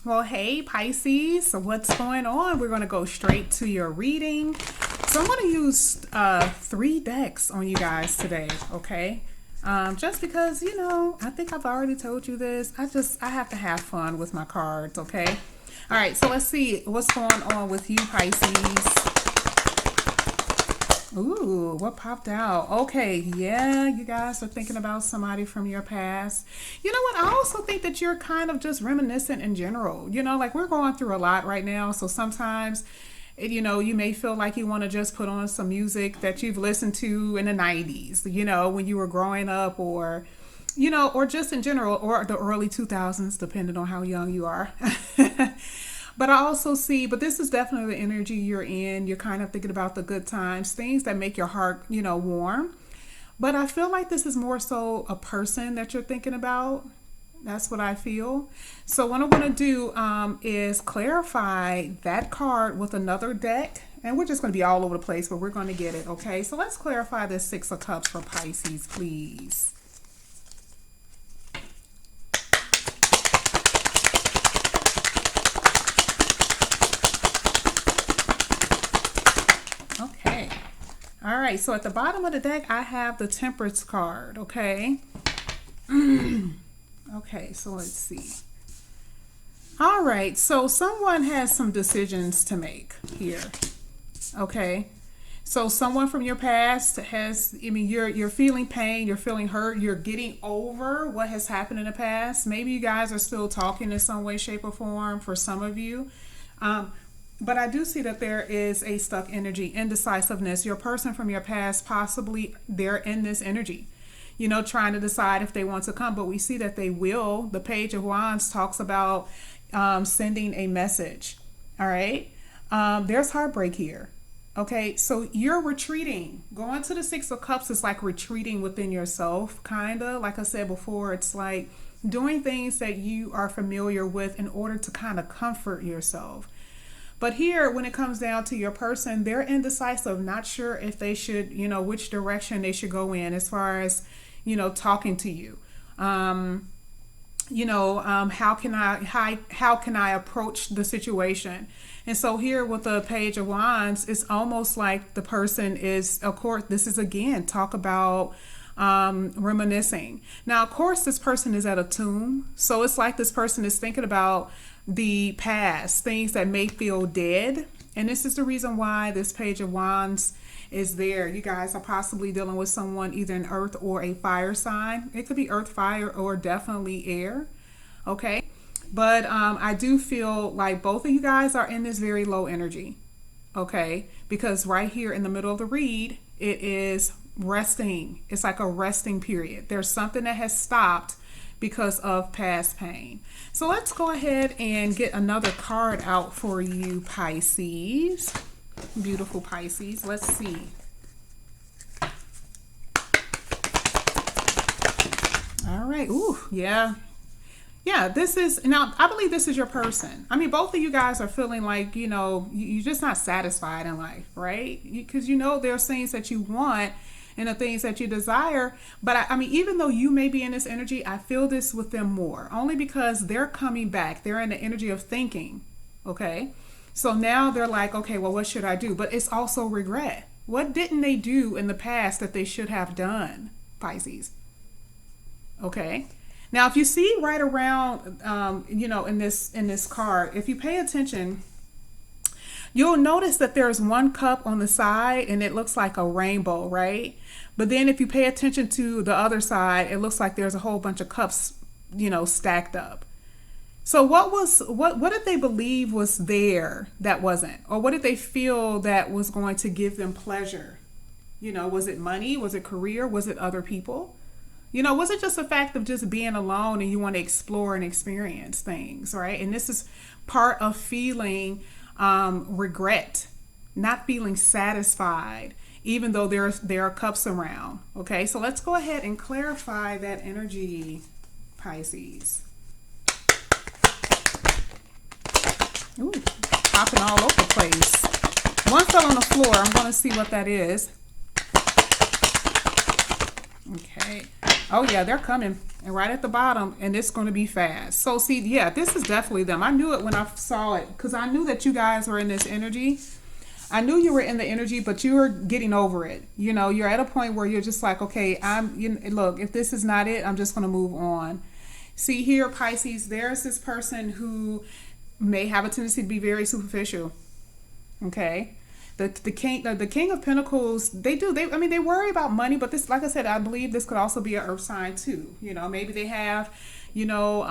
Well, hey Pisces, so what's going on? We're going to go straight to your reading. So I'm going to use 3 decks on you guys today, okay? Just because, I think I've already told you this. I have to have fun with my cards, okay? All right, so let's see what's going on with you, Pisces. Ooh, what popped out? Okay, yeah, you guys are thinking about somebody from your past. You know what? I also think that you're kind of just reminiscent in general. Like we're going through a lot right now. So sometimes, you may feel like you want to just put on some music that you've listened to in the 90s, when you were growing up or just in general, or the early 2000s, depending on how young you are. But I also see, but this is definitely the energy you're in. You're kind of thinking about the good times, things that make your heart, warm. But I feel like this is more so a person that you're thinking about. That's what I feel. So what I'm going to do is clarify that card with another deck. And we're just going to be all over the place, but we're going to get it, okay? So let's clarify this Six of Cups for Pisces, please. Okay. All right. So at the bottom of the deck, I have the Temperance card. Okay. Okay. So let's see. All right. So someone has some decisions to make here. Okay. So someone from your past has, you're feeling pain, you're feeling hurt, you're getting over what has happened in the past. Maybe you guys are still talking in some way, shape, or form for some of you. But I do see that there is a stuck energy, indecisiveness. Your person from your past, possibly they're in this energy, trying to decide if they want to come. But we see that they will. The Page of Wands talks about sending a message. All right. There's heartbreak here. Okay. So you're retreating. Going to the Six of Cups is like retreating within yourself, kind of. Like I said before, it's like doing things that you are familiar with in order to kind of comfort yourself. But here, when it comes down to your person, they're indecisive, not sure if they should, which direction they should go in as far as, talking to you. How can I approach the situation? And so here with the Page of Wands, it's almost like the person is, of course, this is again, talk about reminiscing. Now, of course, this person is at a tomb. So it's like this person is thinking about the past, things that may feel dead. And this is the reason why this Page of Wands is there. You guys are possibly dealing with someone, either an earth or a fire sign. It could be earth, fire, or definitely air. Okay. But I do feel like both of you guys are in this very low energy. Okay. Because right here in the middle of the read, it is resting. It's like a resting period. There's something that has stopped because of past pain. So let's go ahead and get another card out for you, Pisces. Beautiful Pisces. Let's see. All right. Ooh, yeah. Yeah, this is, now I believe this is your person. I mean, both of you guys are feeling like, you're just not satisfied in life, right? Because there's things that you want and the things that you desire. But I mean, even though you may be in this energy, I feel this with them more, only because they're coming back. They're in the energy of thinking. Okay. So now they're like, okay, well, what should I do? But it's also regret. What didn't they do in the past that they should have done, Pisces? Okay. Now, if you see right around, in this card, if you pay attention, you'll notice that there's one cup on the side and it looks like a rainbow, right? But then if you pay attention to the other side, it looks like there's a whole bunch of cups, stacked up. So what did they believe was there that wasn't? Or what did they feel that was going to give them pleasure? Was it money? Was it career? Was it other people? Was it just a fact of just being alone and you want to explore and experience things, right? And this is part of feeling regret, not feeling satisfied, even though there are cups around. Okay, so let's go ahead and clarify that energy, Pisces. Ooh, popping all over the place. One fell on the floor. I'm going to see what that is. Okay. Oh yeah, they're coming. And right at the bottom, and it's going to be fast. So see, yeah, this is definitely them. I knew it when I saw it because I knew that you guys were in this energy. I knew you were in the energy, but you were getting over it. You know, you're at a point where you're just like, okay, look, if this is not it, I'm just going to move on. See here, Pisces, there's this person who may have a tendency to be very superficial. Okay. The king of pentacles, they worry about money, but this, like I said, I believe this could also be an earth sign too. You know, maybe they have, you know,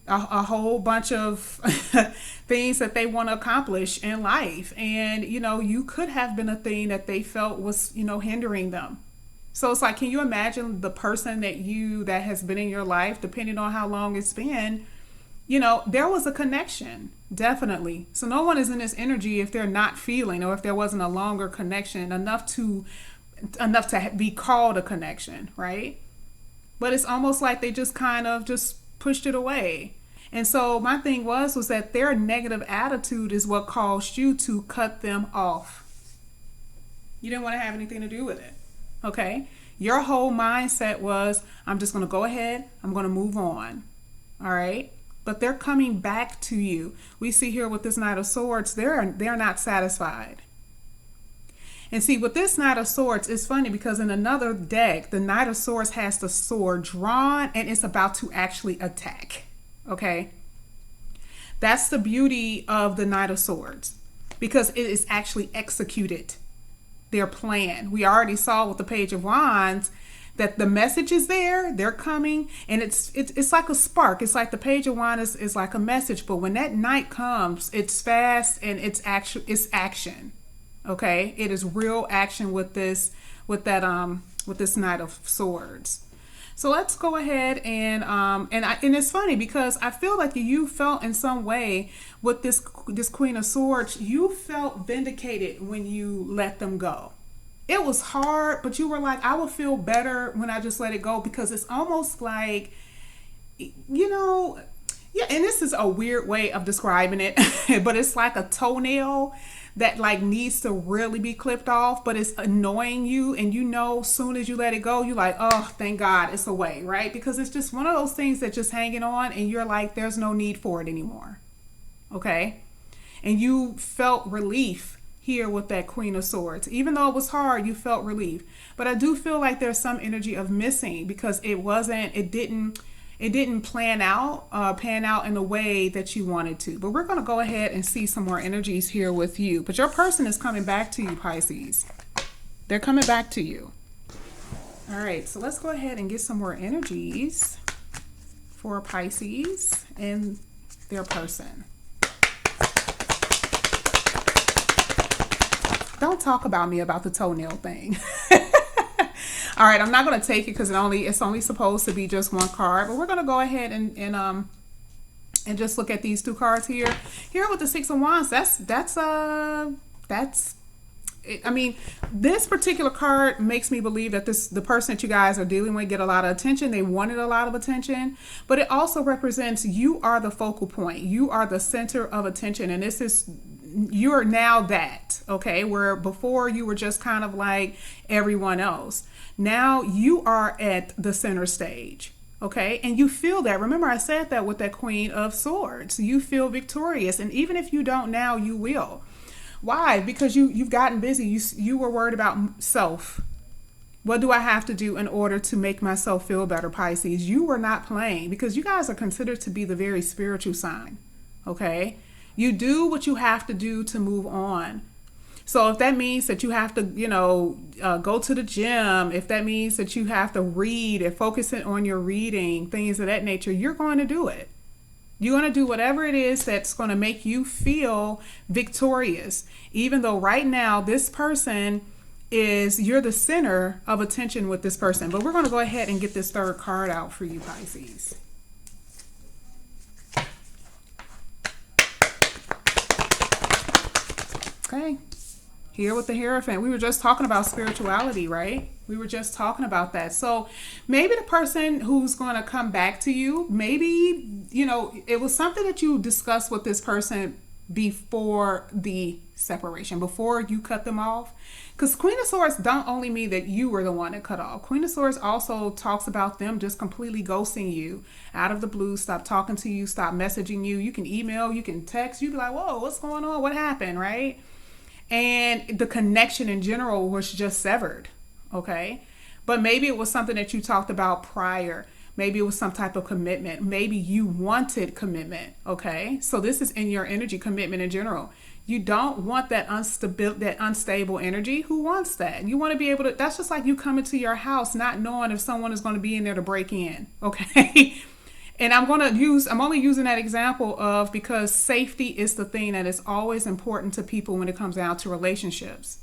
a whole bunch of things that they want to accomplish in life, and you know, you could have been a thing that they felt was, you know, hindering them. So it's like, can you imagine the person that has been in your life, depending on how long it's been, you know, there was a connection, definitely. So no one is in this energy if they're not feeling, or if there wasn't a longer connection enough to be called a connection, right? But it's almost like they just kind of just pushed it away. And so my thing was that their negative attitude is what caused you to cut them off. You didn't want to have anything to do with it. Okay? Your whole mindset was, I'm just going to go ahead, I'm going to move on. All right? But they're coming back to you. We see here with this Knight of Swords, they're not satisfied. And see, with this Knight of Swords, it's funny because in another deck, the Knight of Swords has the sword drawn and it's about to actually attack. Okay? That's the beauty of the Knight of Swords, because it is actually executed their plan. We already saw with the Page of Wands that the message is there, they're coming, and it's like a spark. It's like the Page of Wands is like a message, but when that Knight comes, it's fast and it's action. Okay? It is real action with this Knight of Swords. So let's go ahead and it's funny because I feel like you felt in some way with this Queen of Swords, you felt vindicated when you let them go. It was hard, but you were like, I will feel better when I just let it go, because it's almost like, you know, yeah, and this is a weird way of describing it, but it's like a toenail that like needs to really be clipped off, but it's annoying you, and you know, soon as you let it go, you're like, oh, thank God it's away, right? Because it's just one of those things that just hanging on, and you're like, there's no need for it anymore. Okay? And you felt relief here with that Queen of Swords. Even though it was hard, you felt relief. But I do feel like there's some energy of missing, because it didn't pan out in the way that you wanted to. But we're going to go ahead and see some more energies here with you. But your person is coming back to you, Pisces. They're coming back to you. All right, so let's go ahead and get some more energies for Pisces and their person. Don't talk about me about the toenail thing. All right, I'm not going to take it because it's only supposed to be just one card, but we're going to go ahead and just look at these two cards here. Here with the Six of Wands, I mean, this particular card makes me believe that the person that you guys are dealing with get a lot of attention. They wanted a lot of attention, but it also represents you are the focal point. You are the center of attention, and you are now that, okay? Where before you were just kind of like everyone else. Now you are at the center stage, okay? And you feel that. Remember, I said that with that Queen of Swords. You feel victorious, and even if you don't now, you will. Why? Because you've gotten busy. You were worried about self. What do I have to do in order to make myself feel better, Pisces? You were not playing, because you guys are considered to be the very spiritual sign, okay? You do what you have to do to move on. So if that means that you have to, go to the gym, if that means that you have to read and focus on your reading, things of that nature, you're going to do it. You're going to do whatever it is that's going to make you feel victorious. Even though right now this person you're the center of attention with this person. But we're going to go ahead and get this third card out for you, Pisces. Okay. Here with the Hierophant, we were just talking about spirituality, right? We were just talking about that. So maybe the person who's going to come back to you, maybe, it was something that you discussed with this person before the separation, before you cut them off. Because Queen of Swords don't only mean that you were the one that cut off. Queen of Swords also talks about them just completely ghosting you out of the blue, stop talking to you, stop messaging you. You can email, you can text, you be like, whoa, what's going on? What happened, right? And the connection in general was just severed, okay? But maybe it was something that you talked about prior. Maybe it was some type of commitment. Maybe you wanted commitment, okay? So this is in your energy, commitment in general. You don't want that unstable energy. Who wants that? You want to be able to, that's just like you coming to your house not knowing if someone is going to be in there to break in, okay? And I'm only using that example of because safety is the thing that is always important to people when it comes down to relationships.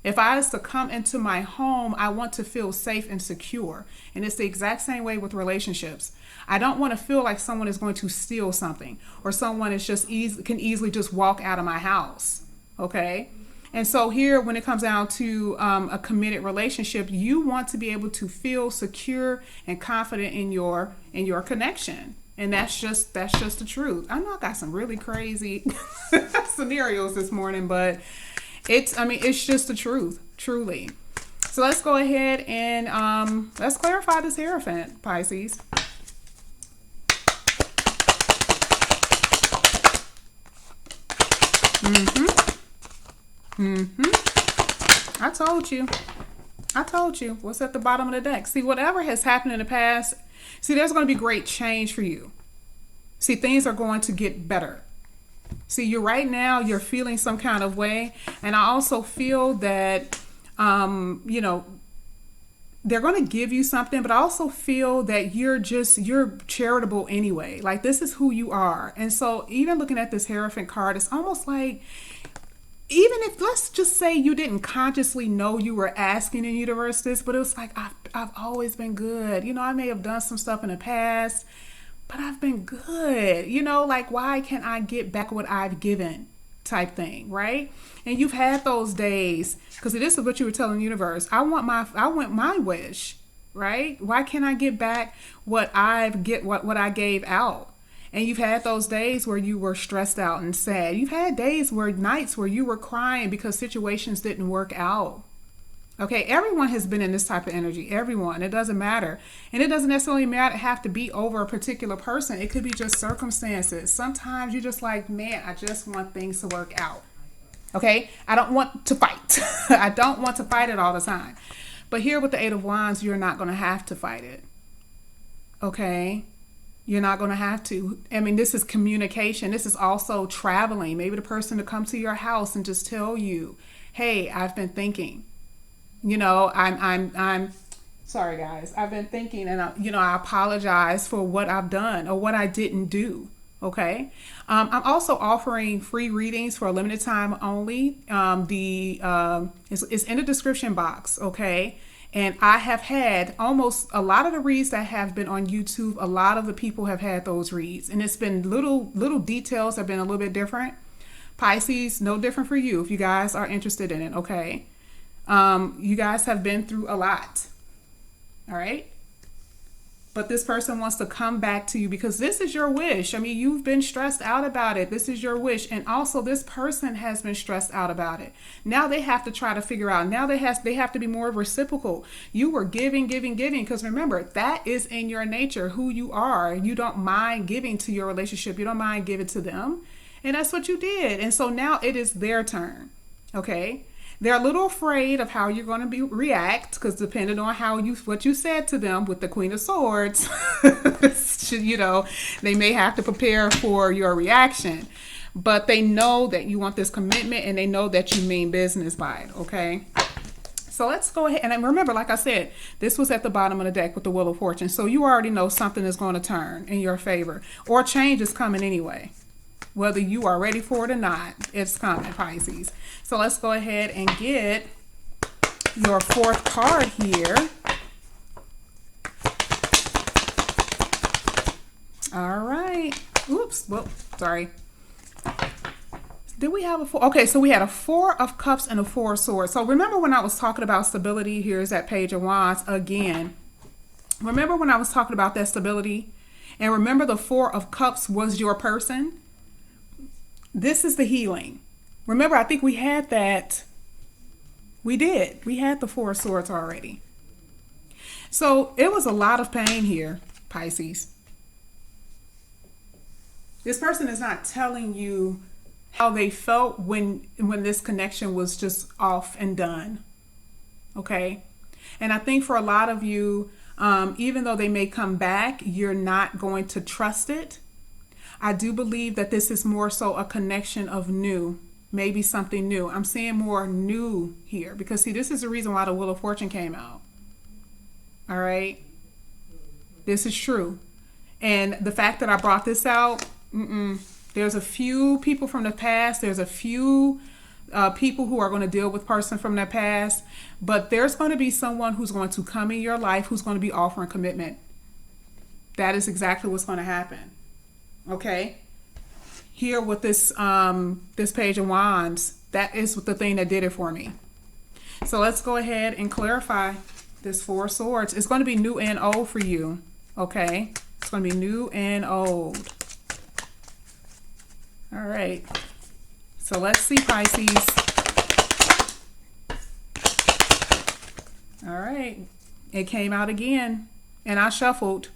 If I was to come into my home, I want to feel safe and secure. And it's the exact same way with relationships. I don't want to feel like someone is going to steal something or someone is can easily just walk out of my house. Okay? And so here, when it comes down to a committed relationship, you want to be able to feel secure and confident in your connection. And that's just the truth. I know I got some really crazy scenarios this morning, but it's just the truth, truly. So let's go ahead and let's clarify this Hierophant, Pisces. I told you what's at the bottom of the deck. See, whatever has happened in the past, there's going to be great change for you. See, things are going to get better. See, you're feeling some kind of way. And I also feel that, they're going to give you something, but I also feel that you're charitable anyway. Like, this is who you are. And so even looking at this Hierophant card, it's almost like, even if, let's just say you didn't consciously know you were asking the universe this, but it was like, I've always been good. I may have done some stuff in the past, but I've been good. Like, why can't I get back what I've given type thing, right? And you've had those days, because this is what you were telling the universe. I want my wish, right? Why can't I get back what I gave out? And you've had those days where you were stressed out and sad. You've had nights where you were crying because situations didn't work out. Okay, everyone has been in this type of energy. Everyone. It doesn't matter. And it doesn't necessarily have to be over a particular person. It could be just circumstances. Sometimes you're just like, man, I just want things to work out. Okay, I don't want to fight. I don't want to fight it all the time. But here with the Eight of Wands, you're not going to have to fight it. Okay? You're not going to have to. This is communication. This is also traveling. Maybe the person to come to your house and just tell you, hey, I've been thinking. I'm sorry, guys. I've been thinking, and I apologize for what I've done or what I didn't do. Okay. I'm also offering free readings for a limited time only. It's in the description box. Okay. And I have had almost a lot of the reads that have been on YouTube. A lot of the people have had those reads, and it's been little details have been a little bit different. Pisces, no different for you if you guys are interested in it. Okay. You guys have been through a lot. All right. But this person wants to come back to you because this is your wish. You've been stressed out about it. This is your wish. And also this person has been stressed out about it. Now they have to try to figure out. Now they have to be more reciprocal. You were giving. Because remember, that is in your nature, who you are. You don't mind giving to your relationship. You don't mind giving to them. And that's what you did. And so now it is their turn. Okay. They're a little afraid of how you're going to react because depending on what you said to them with the Queen of Swords, they may have to prepare for your reaction. But they know that you want this commitment and they know that you mean business by it, okay? So let's go ahead. And remember, like I said, this was at the bottom of the deck with the Wheel of Fortune. So you already know something is going to turn in your favor or change is coming anyway. Whether you are ready for it or not, it's coming, Pisces. So let's go ahead and get your fourth card here. All right. Oops. Well, sorry. Did we have a four? Okay, so we had a Four of Cups and a Four of Swords. So remember when I was talking about stability? Here's that Page of Wands again. Remember when I was talking about that stability? And remember the Four of Cups was your person? This is the healing. Remember, I think we had that. We did. We had the Four of Swords already. So it was a lot of pain here, Pisces. This person is not telling you how they felt when this connection was just off and done. Okay? And I think for a lot of you, even though they may come back, you're not going to trust it. I do believe that this is more so a connection of new, maybe something new. I'm seeing more new here because, see, this is the reason why the Wheel of Fortune came out. All right? This is true. And the fact that I brought this out, there's a few people from the past. There's a few people who are going to deal with person from their past. But there's going to be someone who's going to come in your life who's going to be offering commitment. That is exactly what's going to happen. Okay? Here with this this Page of Wands, that is the thing that did it for me. So let's go ahead and clarify this Four of Swords. It's going to be new and old for you. Okay? It's going to be new and old. All right. So let's see, Pisces. All right. It came out again, and I shuffled.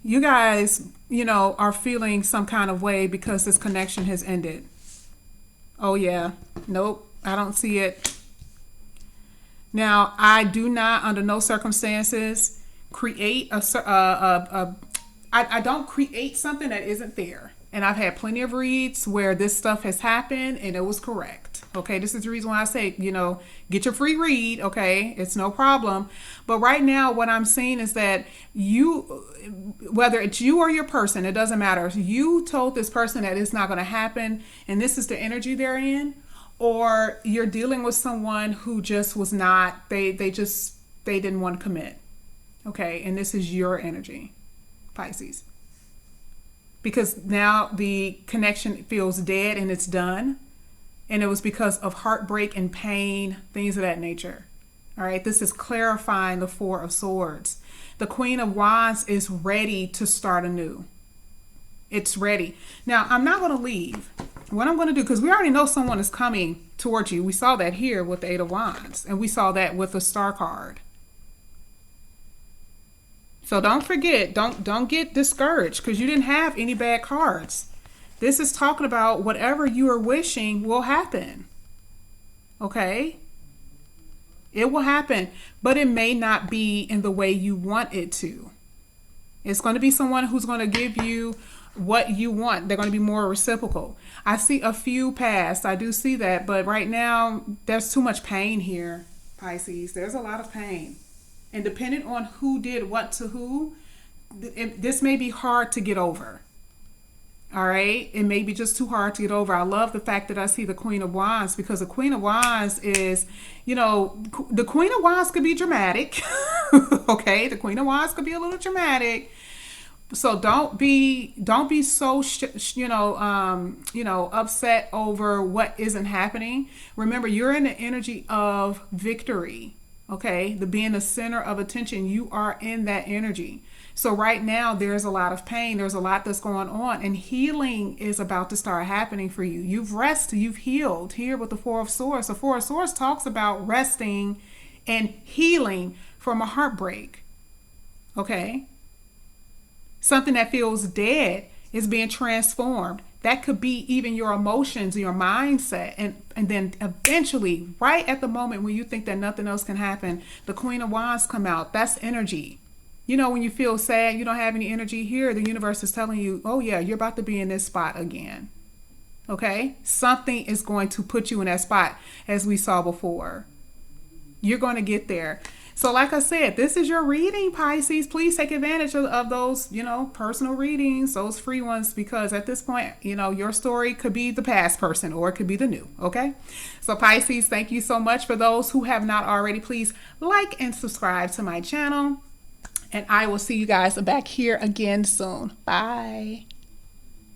You guys, are feeling some kind of way because this connection has ended. Oh, yeah. Nope. I don't see it. Now, I do not, under no circumstances, create I don't create something that isn't there. And I've had plenty of reads where this stuff has happened and it was correct. Okay, this is the reason why I say, get your free read. Okay, it's no problem. But right now, what I'm seeing is that you, whether it's you or your person, it doesn't matter. You told this person that it's not going to happen, and this is the energy they're in, or you're dealing with someone who just was not. They didn't want to commit. Okay, and this is your energy, Pisces. Because now the connection feels dead and it's done. And it was because of heartbreak and pain, things of that nature. All right, this is clarifying the Four of Swords. The Queen of Wands is ready to start anew. It's ready. Now, I'm not going to leave. What I'm going to do, because we already know someone is coming towards you. We saw that here with the Eight of Wands. And we saw that with the Star card. So don't forget, don't get discouraged because you didn't have any bad cards. This is talking about whatever you are wishing will happen. Okay? It will happen, but it may not be in the way you want it to. It's going to be someone who's going to give you what you want. They're going to be more reciprocal. I see a few past. I do see that, but right now there's too much pain here, Pisces. There's a lot of pain. And depending on who did what to who, this may be hard to get over. All right? It may be just too hard to get over. I love the fact that I see the Queen of Wands because the Queen of Wands is, the Queen of Wands could be dramatic. Okay? The Queen of Wands could be a little dramatic. So don't be so, upset over what isn't happening. Remember, you're in the energy of victory. Okay, the being the center of attention, you are in that energy. So right now, there's a lot of pain. There's a lot that's going on, and healing is about to start happening for you. You've rested, you've healed. Here with the Four of Swords. The Four of Swords talks about resting and healing from a heartbreak. Okay, something that feels dead is being transformed. That could be even your emotions, your mindset. And then eventually, right at the moment when you think that nothing else can happen, the Queen of Wands come out. That's energy. When you feel sad, you don't have any energy here, the universe is telling you, oh yeah, you're about to be in this spot again. Okay? Something is going to put you in that spot as we saw before. You're going to get there. So like I said, this is your reading, Pisces. Please take advantage of those, personal readings, those free ones, because at this point, your story could be the past person or it could be the new. Okay. So Pisces, thank you so much. For those who have not already, please like and subscribe to my channel. And I will see you guys back here again soon. Bye.